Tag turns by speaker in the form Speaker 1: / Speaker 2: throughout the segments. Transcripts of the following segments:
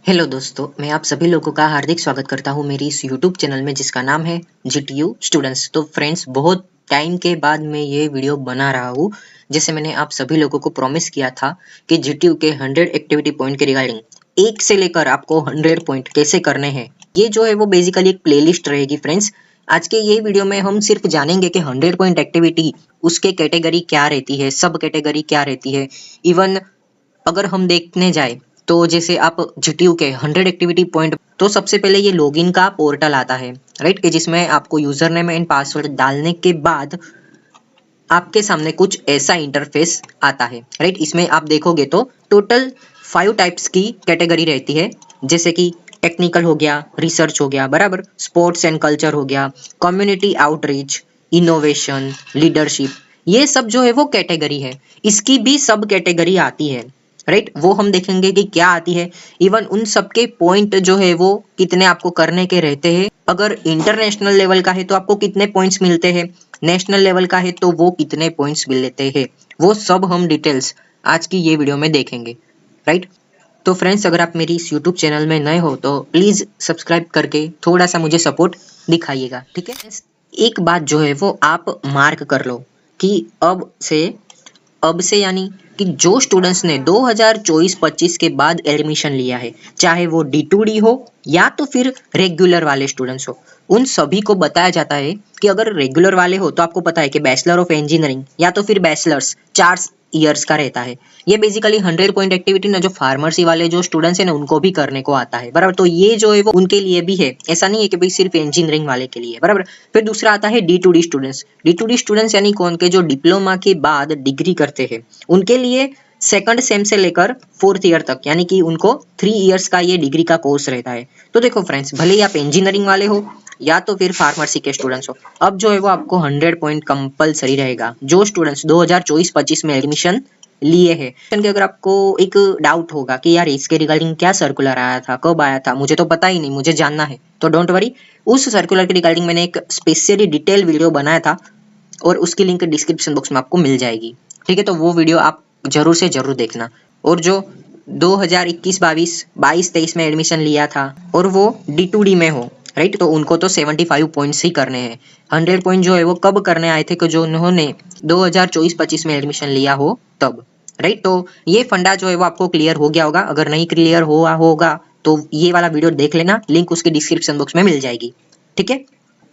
Speaker 1: Hello दोस्तों, मैं आप सभी लोगों का हार्दिक स्वागत करता हूं मेरी इस यूट्यूब चैनल में जिसका नाम है जीटीयू स्टूडेंट्स। तो फ्रेंड्स, बहुत टाइम के बाद मैं ये वीडियो बना रहा हूं। जैसे मैंने आप सभी लोगों को प्रॉमिस किया था कि जीटीयू के 100 एक्टिविटी पॉइंट के रिगार्डिंग एक से लेकर आपको 100 पॉइंट कैसे करने हैं, ये जो है वो बेसिकली एक प्लेलिस्ट रहेगी फ्रेंड्स। आज के ये वीडियो में हम सिर्फ जानेंगे कि 100 पॉइंट एक्टिविटी उसके कैटेगरी क्या रहती है, सब कैटेगरी क्या रहती है। इवन अगर हम देखने जाए तो जैसे आप जीटीयू के 100 एक्टिविटी पॉइंट, तो सबसे पहले ये लॉगिन का पोर्टल आता है, राइट, कि जिसमें आपको यूजर नेम एंड पासवर्ड डालने के बाद आपके सामने कुछ ऐसा इंटरफेस आता है, राइट। इसमें आप देखोगे तो टोटल 5 टाइप्स की कैटेगरी रहती है, जैसे कि टेक्निकल हो गया, रिसर्च हो गया, बराबर, स्पोर्ट्स एंड कल्चर हो गया, कम्युनिटी आउटरीच, इनोवेशन, लीडरशिप। ये सब जो है वो कैटेगरी है। इसकी भी सब कैटेगरी आती है, राइट, वो हम देखेंगे कि क्या आती है। इवन उन सब के पॉइंट जो है वो कितने आपको करने के रहते हैं। अगर इंटरनेशनल लेवल का है तो आपको कितने पॉइंट्स मिलते हैं, नेशनल लेवल का है तो वो कितने पॉइंट्स मिल लेते हैं, वो सब हम डिटेल्स आज की ये वीडियो में देखेंगे, राइट। तो फ्रेंड्स, अगर आप मेरी इस यूट्यूब चैनल में नए हो तो प्लीज़ सब्सक्राइब करके थोड़ा सा मुझे सपोर्ट दिखाइएगा, ठीक है। एक बात जो है वो आप मार्क कर लो कि अब से यानी कि जो स्टूडेंट्स ने 2024-25 के बाद एडमिशन लिया है, चाहे वो D2D हो या तो फिर रेगुलर वाले स्टूडेंट्स हो, उन सभी को बताया जाता है कि अगर रेगुलर वाले हो तो आपको पता है कि बैचलर ऑफ इंजीनियरिंग या तो फिर बैचलर्स 4 ईयर्स का रहता है। ये बेसिकली 100 पॉइंट एक्टिविटी ना जो फार्मेसी वाले जो स्टूडेंट्स हैं ना उनको भी करने को आता है, बराबर। तो ये जो है वो उनके लिए भी है, ऐसा नहीं है कि भाई सिर्फ इंजीनियरिंग वाले के लिए, बराबर। फिर दूसरा आता है D2D स्टूडेंट्स। D2D स्टूडेंट्स यानी कौन के जो डिप्लोमा के बाद डिग्री करते हैं, उनके लिए सेकंड सेम से लेकर 4th ईयर तक, यानी कि उनको 3 इयर्स का ये डिग्री का कोर्स रहता है। तो देखो फ्रेंड्स, भले ही आप इंजीनियरिंग वाले हो या तो फिर फार्मेसी के स्टूडेंट्स हो, अब जो है वो आपको 100 पॉइंट कंपलसरी रहेगा। जो स्टूडेंट्स 2024-25 में एडमिशन लिए हैं, कि अगर आपको एक डाउट होगा कि यार इसके रिगार्डिंग क्या सर्कुलर आया था, कब आया था, मुझे तो पता ही नहीं, मुझे जानना है, तो डोंट वरी, उस सर्कुलर के रिगार्डिंग मैंने एक स्पेशली डिटेल वीडियो बनाया था और उसकी लिंक डिस्क्रिप्शन बॉक्स में आपको मिल जाएगी, ठीक है। तो वो वीडियो आप जरूर से जरूर देखना। और जो 2021-22, 22-23 में एडमिशन लिया था और वो D2D में हो, राइट, तो उनको तो 75 पॉइंट्स ही करने हैं। 100 पॉइंट जो है वो कब करने आए थे कि जो उन्होंने 2024-25 में एडमिशन लिया हो तब, राइट। तो ये फंडा जो है वो आपको क्लियर हो गया होगा। अगर नहीं क्लियर हुआ होगा तो ये वाला वीडियो देख लेना, लिंक उसके डिस्क्रिप्शन बॉक्स में मिल जाएगी, ठीक है।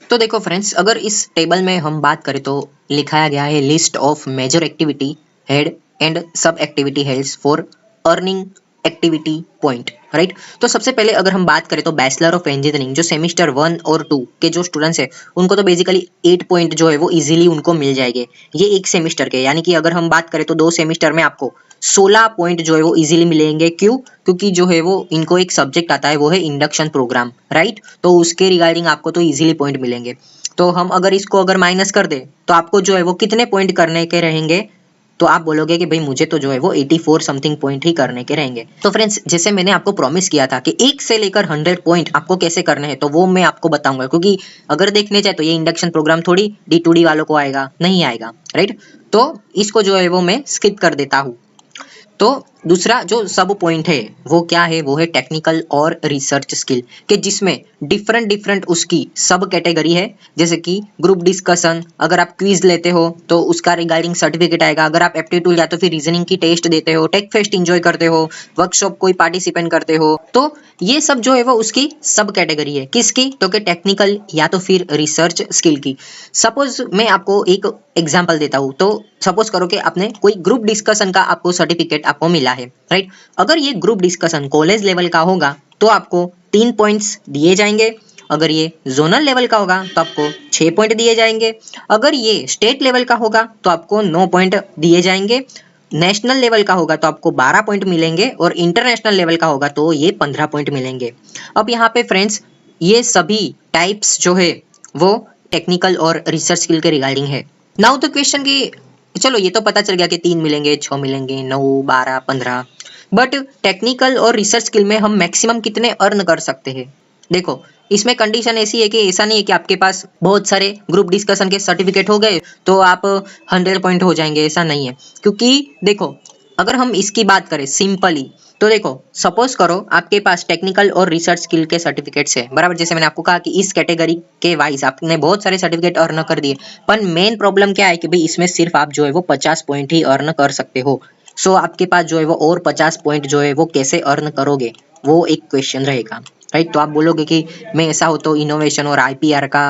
Speaker 1: तो देखो फ्रेंड्स, अगर इस टेबल में हम बात करें तो लिखाया गया है list of major activity head and sub activity heads for earning activity point, right. तो सबसे पहले अगर हम बात करें तो बैचलर ऑफ इंजीनियरिंग जो सेमिस्टर 1 और 2 के जो स्टूडेंट्स हैं, उनको तो बेसिकली 8 पॉइंट जो है वो इजीली उनको मिल जाएंगे, ये एक सेमिस्टर के। यानी कि अगर हम बात करें तो 2 सेमिस्टर में आपको 16 पॉइंट जो है वो इजीली मिलेंगे। क्यों? क्योंकि जो है वो इनको एक सब्जेक्ट आता है, वो है इंडक्शन प्रोग्राम, राइट। तो उसके रिगार्डिंग आपको तो इजीली पॉइंट मिलेंगे। तो हम अगर इसको अगर माइनस कर दे तो आपको जो है वो कितने पॉइंट करने के रहेंगे, तो आप बोलोगे कि भाई मुझे तो जो है वो 84 समथिंग पॉइंट ही करने के रहेंगे। तो फ्रेंड्स, जैसे मैंने आपको प्रॉमिस किया था कि 1 से लेकर 100 पॉइंट आपको कैसे करने हैं, तो वो मैं आपको बताऊंगा। क्योंकि अगर देखने जाए तो ये इंडक्शन प्रोग्राम थोड़ी D2D वालों को आएगा, नहीं आएगा, राइट। तो इसको जो है वो मैं स्किप कर देता हूँ। तो दूसरा जो सब पॉइंट है वो क्या है, वो है टेक्निकल और रिसर्च स्किल के, जिसमें डिफरेंट डिफरेंट उसकी सब कैटेगरी है। जैसे कि ग्रुप डिस्कशन, अगर आप क्विज लेते हो तो उसका रिगार्डिंग सर्टिफिकेट आएगा। अगर आप एप्टीट्यूड या तो फिर रीजनिंग की टेस्ट देते हो, टेक फेस्ट एंजॉय करते हो, वर्कशॉप कोई पार्टिसिपेट करते हो, तो ये सब जो है वो उसकी सब कैटेगरी है। किसकी? तो कि टेक्निकल या तो फिर रिसर्च स्किल की। सपोज मैं आपको एक एग्जांपल देता हूँ। तो सपोज करो कि आपने कोई ग्रुप डिस्कशन का आपको सर्टिफिकेट आपको मिला है, राइट। अगर ये ग्रुप डिस्कशन कॉलेज लेवल का होगा तो आपको 3 पॉइंट्स दिए जाएंगे। अगर ये जोनल लेवल का होगा तो आपको 6 पॉइंट दिए जाएंगे। अगर ये स्टेट लेवल का होगा तो आपको 9 पॉइंट दिए जाएंगे। नेशनल लेवल का होगा तो आपको 12 पॉइंट मिलेंगे और इंटरनेशनल लेवल का होगा तो ये 15 पॉइंट मिलेंगे। अब यहाँ पे फ्रेंड्स, ये सभी टाइप्स जो है वो टेक्निकल और रिसर्च स्किल के रिगार्डिंग है। नाउ द क्वेश्चन की, चलो ये तो पता चल गया कि 3 मिलेंगे, 6 मिलेंगे, 9, 12, 15, बट टेक्निकल और रिसर्च स्किल में हम मैक्सिमम कितने अर्न कर सकते हैं? देखो, इसमें कंडीशन ऐसी है कि ऐसा नहीं है कि आपके पास बहुत सारे ग्रुप डिस्कशन के सर्टिफिकेट हो गए तो आप 100 पॉइंट हो जाएंगे, ऐसा नहीं है। क्योंकि देखो, अगर हम इसकी बात करें सिंपली, तो देखो सपोज करो आपके पास टेक्निकल और रिसर्च स्किल के सर्टिफिकेट्स है, बराबर। जैसे मैंने आपको कहा कि इस कैटेगरी के वाइज आपने बहुत सारे सर्टिफिकेट अर्न कर दिए, पर मेन प्रॉब्लम क्या है कि भाई इसमें सिर्फ आप जो है वो 50 पॉइंट ही अर्न कर सकते हो। सो आपके पास जो है वो और 50 पॉइंट जो है वो कैसे अर्न करोगे, वो एक क्वेश्चन रहेगा, राइट। तो आप बोलोगे कि मैं ऐसा हो तो इनोवेशन और आईपीआर का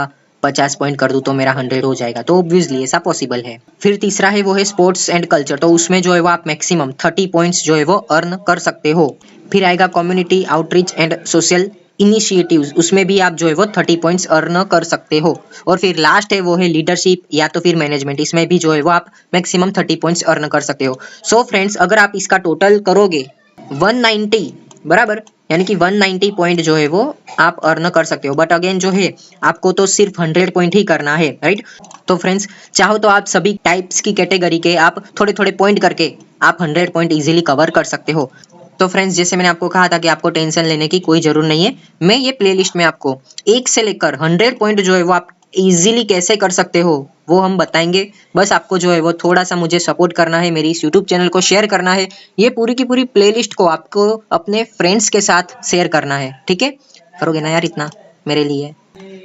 Speaker 1: 50 पॉइंट कर दूं तो मेरा 100 हो जाएगा, तो ऑब्वियसली ऐसा पॉसिबल है। फिर तीसरा है वो है स्पोर्ट्स एंड कल्चर, तो उसमें जो है वो आप मैक्सिमम 30 पॉइंट्स जो है वो अर्न कर सकते हो। फिर आएगा community outreach and social initiatives, उसमें भी आप जो है वो 30 पॉइंट्स अर्न कर सकते हो। और फिर लास्ट है वो है लीडरशिप या तो फिर मैनेजमेंट, इसमें भी जो है वो आप मैक्सिमम 30 पॉइंट्स अर्न कर सकते हो। सो फ्रेंड्स, अगर आप इसका टोटल करोगे 190, बराबर, यानी कि 190 पॉइंट जो है वो आप अर्न कर सकते हो। बट अगेन जो है आपको तो सिर्फ 100 पॉइंट ही करना है, राइट। तो फ्रेंड्स, चाहो तो आप सभी टाइप्स की कैटेगरी के आप थोड़े थोड़े पॉइंट करके आप 100 पॉइंट इजीली कवर कर सकते हो। तो फ्रेंड्स, जैसे मैंने आपको कहा था कि आपको टेंशन लेने की कोई जरूरत नहीं है। मैं ये प्लेलिस्ट में आपको 1 से लेकर 100 पॉइंट जो है वो आप इजीली कैसे कर सकते हो वो हम बताएंगे। बस आपको जो है वो थोड़ा सा मुझे सपोर्ट करना है, मेरी इस यूट्यूब चैनल को शेयर करना है। ये पूरी की पूरी प्लेलिस्ट को आपको अपने फ्रेंड्स के साथ शेयर करना है, ठीक है। करोगे ना यार इतना मेरे लिए।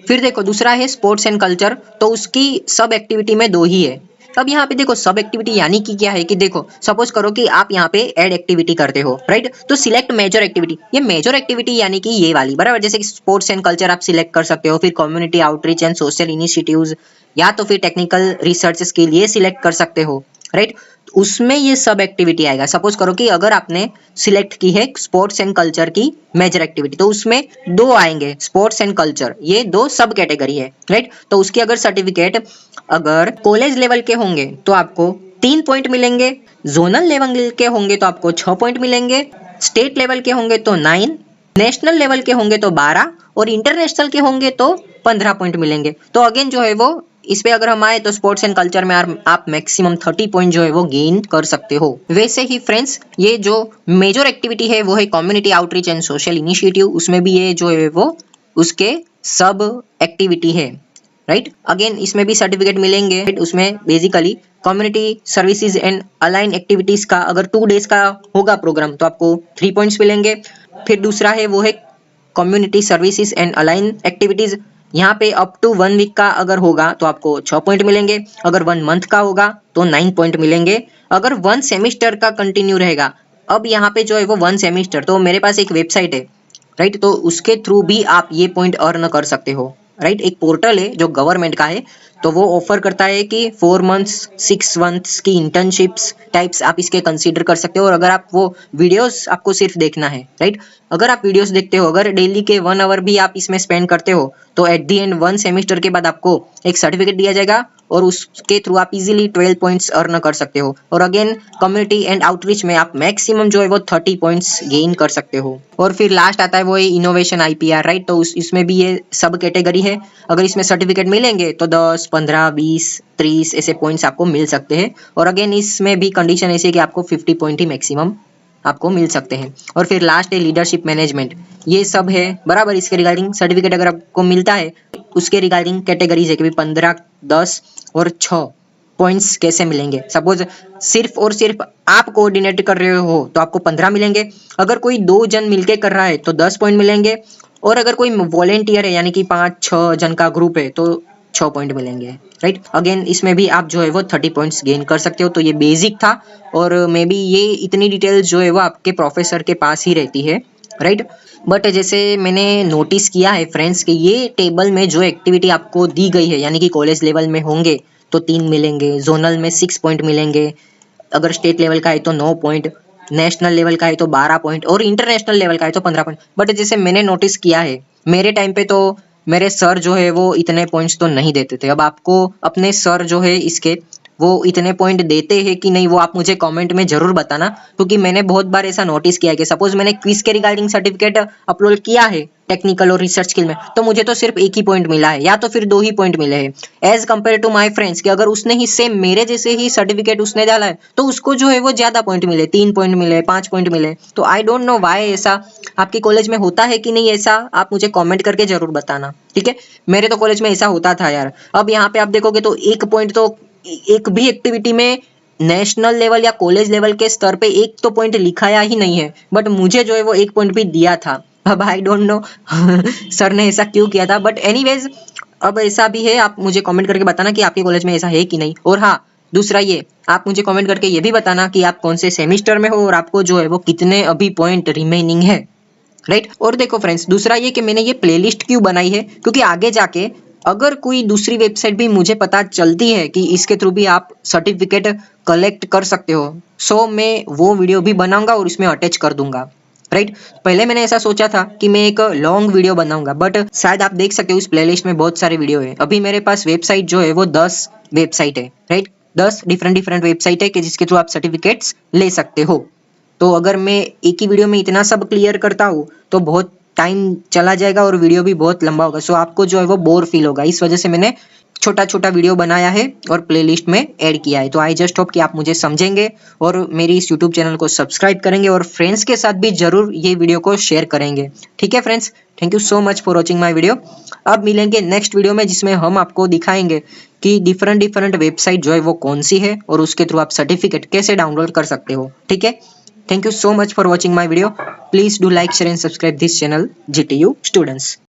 Speaker 1: फिर देखो दूसरा है स्पोर्ट्स एंड कल्चर, तो उसकी सब एक्टिविटी में 2 ही है। अब यहाँ पे देखो सब एक्टिविटी यानी कि क्या है कि देखो सपोज करो कि आप यहाँ पे ऐड एक्टिविटी करते हो, राइट। तो सिलेक्ट मेजर एक्टिविटी, ये मेजर एक्टिविटी यानी कि ये वाली, बराबर। जैसे कि स्पोर्ट्स एंड कल्चर आप सिलेक्ट कर सकते हो, फिर community outreach and social initiatives, या तो फिर टेक्निकल रिसर्च स्किल, ये सिलेक्ट कर सकते हो, राइट। उसमें ये सब एक्टिविटी आएगा। सपोज करो कि अगर आपने सिलेक्ट की है स्पोर्ट्स एंड कल्चर की मेजर एक्टिविटी, तो उसमें 2 आएंगे, स्पोर्ट्स एंड कल्चर, ये 2 सब कैटेगरी है, राइट। तो उसकी अगर सर्टिफिकेट अगर कॉलेज लेवल के होंगे तो आपको 3 पॉइंट मिलेंगे, जोनल लेवल के होंगे तो आपको 6 पॉइंट मिलेंगे, स्टेट लेवल के होंगे तो 9, नेशनल लेवल के होंगे तो 12 और इंटरनेशनल के होंगे तो 15 पॉइंट मिलेंगे। तो अगेन जो है वो इस पे अगर हम आए तो स्पोर्ट्स एंड कल्चर में आप मैक्सिमम 30 पॉइंट जो है वो गेन कर सकते हो। वैसे ही फ्रेंड्स, ये जो मेजर एक्टिविटी है वो है community outreach and social initiative, उसमें भी ये जो है वो उसके सब एक्टिविटी है, राइट। अगेन इसमें भी सर्टिफिकेट मिलेंगे, right? उसमें basically community services and align activities का अगर 2 डेज का होगा प्रोग्राम तो आपको 3 पॉइंट्स मिलेंगे। फिर दूसरा है वो है community services and align activities, यहाँ पे अप टू 1 वीक का अगर होगा तो आपको 6 पॉइंट मिलेंगे, अगर 1 मंथ का होगा तो 9 पॉइंट मिलेंगे, अगर 1 सेमिस्टर का कंटिन्यू रहेगा। अब यहाँ पे जो है वो 1 सेमिस्टर, तो मेरे पास एक वेबसाइट है, राइट, तो उसके थ्रू भी आप ये पॉइंट अर्न कर सकते हो, राइट। एक पोर्टल है जो गवर्नमेंट का है, तो वो ऑफर करता है कि 4 मंथ्स 6 मंथ्स की इंटर्नशिप्स टाइप्स आप इसके कंसीडर कर सकते हो। और अगर आप वो वीडियोस आपको सिर्फ देखना है, राइट, अगर आप वीडियोस देखते हो, अगर डेली के 1 आवर भी आप इसमें स्पेंड करते हो, तो एट दी एंड 1 सेमेस्टर के बाद आपको एक सर्टिफिकेट दिया जाएगा और उसके थ्रू आप इजीली 12 पॉइंट्स अर्न कर सकते हो। और अगेन कम्युनिटी एंड आउटरीच में आप मैक्सिमम जो है वो 30 पॉइंट्स गेन कर सकते हो। और फिर लास्ट आता है वो इनोवेशन आईपीआर, राइट, तो इसमें भी ये सब कैटेगरी है। अगर इसमें सर्टिफिकेट मिलेंगे तो 10, 15, 20, 30 ऐसे पॉइंट्स आपको मिल सकते हैं। और अगेन इसमें भी कंडीशन ऐसी है कि आपको 50 पॉइंट ही मैक्सिमम आपको मिल सकते हैं। और फिर लास्ट है लीडरशिप मैनेजमेंट, ये सब है, बराबर। इसके रिगार्डिंग सर्टिफिकेट अगर आपको मिलता है उसके रिगार्डिंग कैटेगरीज है कि 15, 10 और 6 पॉइंट्स कैसे मिलेंगे। सपोज सिर्फ और सिर्फ आप कोऑर्डिनेट कर रहे हो तो आपको 15 मिलेंगे, अगर कोई 2 जन मिलके कर रहा है तो 10 पॉइंट मिलेंगे, और अगर कोई वॉलेंटियर है यानी कि 5-6 जन का ग्रुप है तो 6 पॉइंट मिलेंगे, राइट। अगेन इसमें भी आप जो है वो 30 पॉइंट्स गेन कर सकते हो। तो ये बेसिक था, और मे बी ये इतनी डिटेल्स जो है वो आपके प्रोफेसर के पास ही रहती है, राइट। बट जैसे मैंने नोटिस किया है फ्रेंड्स कि ये टेबल में जो एक्टिविटी आपको दी गई है, यानी कि कॉलेज लेवल में होंगे तो 3 मिलेंगे, जोनल में 6 पॉइंट मिलेंगे, अगर स्टेट लेवल का है तो 9 पॉइंट, नेशनल लेवल का है तो 12 पॉइंट, और इंटरनेशनल लेवल का है तो 15 पॉइंट। बट जैसे मैंने नोटिस किया है मेरे टाइम पे तो मेरे सर जो है वो इतने पॉइंट्स तो नहीं देते थे। अब आपको अपने सर जो है इसके वो इतने पॉइंट देते हैं कि नहीं, वो आप मुझे कमेंट में जरूर बताना, क्योंकि मैंने बहुत बार ऐसा नोटिस किया है कि सपोज मैंने क्विज के रिगार्डिंग सर्टिफिकेट अपलोड किया है टेक्निकल और रिसर्च स्किल में, तो मुझे तो सिर्फ 1 ही पॉइंट मिला है या तो फिर 2 ही पॉइंट मिले हैं, as compare to my friends कि अगर उसने ही सेम मेरे जैसे ही सर्टिफिकेट उसने डाला है तो उसको जो है वो ज्यादा पॉइंट मिले, 3 पॉइंट मिले, 5 पॉइंट मिले। तो आई डोंट नो वाई ऐसा आपके कॉलेज में होता है कि नहीं, ऐसा आप मुझे कॉमेंट करके जरूर बताना, ठीक है। मेरे तो कॉलेज में ऐसा होता था यार। अब यहाँ पे आप देखोगे तो 1 पॉइंट तो एक भी एक्टिविटी में नेशनल लेवल या कॉलेज लेवल के स्तर पे एक तो पॉइंट लिखाया ही नहीं है, बट मुझे जो है वो एक पॉइंट भी दिया था। अब आई डोंट नो सर ने ऐसा क्यों किया था, बट एनीवेज अब ऐसा भी है। आप मुझे कमेंट करके बताना कि आपके कॉलेज में ऐसा है कि नहीं। और हाँ, दूसरा ये, आप मुझे कमेंट करके ये भी बताना कि आप कौन से सेमिस्टर में हो और आपको जो है वो कितने अभी पॉइंट रिमेनिंग है, राइट। और देखो फ्रेंड्स, दूसरा ये कि मैंने ये प्लेलिस्ट क्यों बनाई है, क्योंकि आगे जाके अगर कोई दूसरी वेबसाइट भी मुझे पता चलती है कि इसके थ्रू भी आप सर्टिफिकेट कलेक्ट कर सकते हो, सो मैं वो वीडियो भी बनाऊंगा और इसमें अटैच कर दूंगा, राइट। पहले मैंने ऐसा सोचा था कि मैं एक लॉन्ग वीडियो बनाऊंगा, बट शायद आप देख सकते हो उस प्लेलिस्ट में बहुत सारे वीडियो है। अभी मेरे पास वेबसाइट जो है वो 10 वेबसाइट है, राइट। 10 डिफरेंट वेबसाइट है कि जिसके थ्रू आप सर्टिफिकेट्स ले सकते हो। तो अगर मैं एक ही वीडियो में इतना सब क्लियर करता हूँ तो बहुत टाइम चला जाएगा और वीडियो भी बहुत लंबा होगा, सो आपको जो है वो बोर फील होगा। इस वजह से मैंने छोटा छोटा वीडियो बनाया है और प्लेलिस्ट में ऐड किया है। तो आई जस्ट होप कि आप मुझे समझेंगे और मेरी इस यूट्यूब चैनल को सब्सक्राइब करेंगे और फ्रेंड्स के साथ भी जरूर ये वीडियो को शेयर करेंगे। ठीक है friends, thank you so much for watching my video. अब मिलेंगे नेक्स्ट वीडियो में, जिसमें हम आपको दिखाएंगे कि डिफरेंट वेबसाइट जो है वो कौन सी है और उसके थ्रू आप सर्टिफिकेट कैसे डाउनलोड कर सकते हो। ठीक है, thank you so much for watching my video. Please do like, share and subscribe this channel, GTU Students.